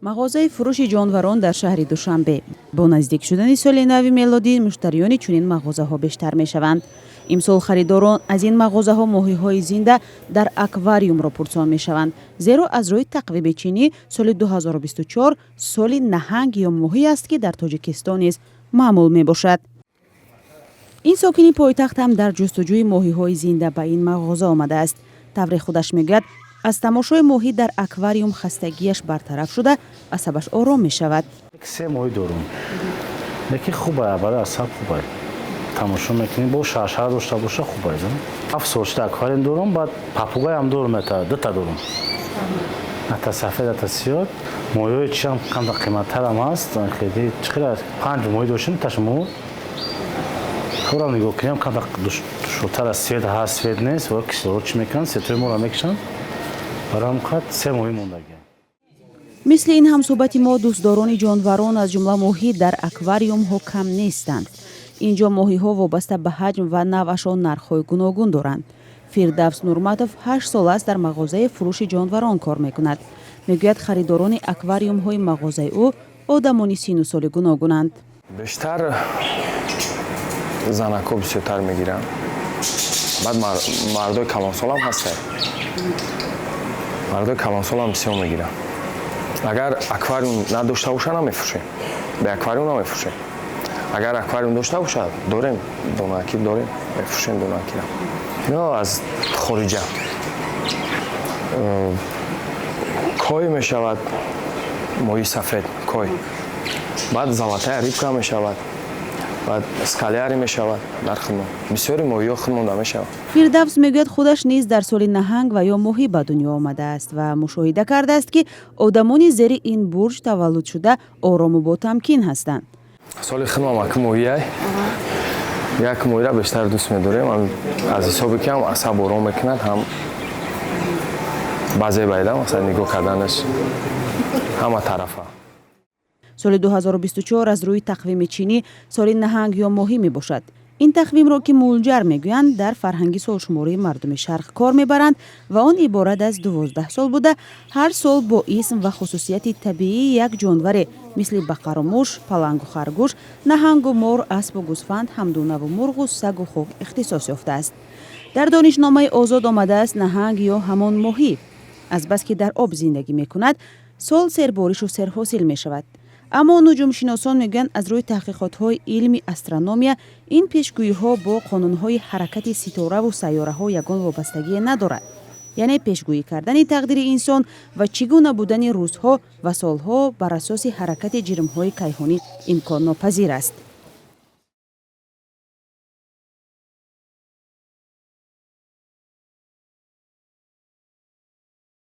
мағозаи фурӯши ҷонварон дар шаҳри Душанбе. Бо наздик шудани соли нави мелодӣ муштариёни чунин мағозаҳо бештар мешаванд. имсол харидорон аз ин мағозаҳо моҳиҳои зинда дар аквариумро пурсон мешаванд, зеро аз рӯи тақвими чинӣ соли 2024 соли наҳанг ё моҳӣ аст, ки дар Тоҷикистон низ маъмул мебошад. ин сокини пойтахт ҳам дар ҷустуҷӯи моҳиҳои зинда ба ин мағоза омадааст. таври худаш мегӯяд, аз тамошои моҳӣ дар аквариум хастагиаш бартараф шуда асабаш ором мешавад. се моҳӣ дорум. Яке хубая, барои асаб хубая. Тамошо мекунӣ, бо шаршара дошта боша хубая. 7 сол шуда аквариум дорум, баъд папугайам дорум, дута дорум. Ата сафед, ата сиёд. Моҳиҳои чиам камда қиматтарам аст. Хеле чиқира 5 моҳӣ доштем ташмо. Хурам нигоҳ кунам, камда душвортар аст, свет ҳаст, свет нест, ва кислород чӣ мекунанд, светои моро мекушанд. Барам қад 3 моҳӣ мондагӣ. мисли ин ҳамсӯҳбати мо дӯстдорони ҷонварон аз ҷумла моҳӣ дар аквариумҳо кам нестанд. инҷо моҳиҳо вобаста ба ҳаҷм ва навъашон нархҳои гуногун доранд. Фирдавс Нурматов 8 сол аст дар мағозаи фурӯши ҷонварон кор мекунад. мегӯяд харидорони аквариумҳои мағозаи ӯ одамони сину соли гуногунанд. бештар занако бисёртар мегиранд. баъд мардои калонсолам ҳастанд. мардои калонсолам бисёр мегиранд. агар аквариум надошта боша намефурӯшем. бе аквариум намефурӯшем. агар аквариум дошта бошад, дорем донаки дорем, мефурӯшем донакиро. ино аз хориҷа кой мешавад, моҳии сафед кой. баъд золотая рибка мешавад. баъд скаляри мешавад дар хидмат. бисёри моҳиҳо хидмонда мешавад. фирдавс мегӯяд худаш низ дар соли наҳанг ва ё моҳӣ ба дунё омадааст ва мушоҳида кардааст, ки одамони зери ин бурҷ таваллуд шуда орому ботамкин ҳастанд. соли хидмам як моҳияй. як моҳира бештар дӯст медорем. аз ҳисоби ки ҳам асаб ором мекунад, ҳам баъзе байда масалан нигоҳ карданаш ҳама тарафа. соли 2024 аз рӯи тақвими чинӣ соли наҳанг ё моҳӣ мебошад. ин тақвимро ки мулҷар мегӯянд дар фарҳанги солшумории мардуми шарқ кор мебаранд ва он иборат аз 12 сол буда ҳар сол бо исм ва хусусияти табиии як ҷонваре мисли бақару муш, палангу харгӯш, наҳангу мор, аспу гӯсфанд, ҳамдунаву мурғу сагу хок ихтисос ёфтааст. дар донишномаи озод омадааст наҳанг ё ҳамон моҳӣ азбаски дар об зиндагӣ мекунад, сол серборишу серҳосил мешавад. аммо нуҷумшиносон мегӯянд аз рӯи таҳқиқотҳои илми астрономия ин пешгӯиҳо бо қонунҳои ҳаракати ситораву сайёраҳо ягон вобастагие надорад. яъне пешгӯӣ кардани тақдири инсон ва чӣ гуна будани рӯзҳо ва солҳо бар асоси ҳаракати ҷирмҳои кайҳонӣ имконнопазир аст.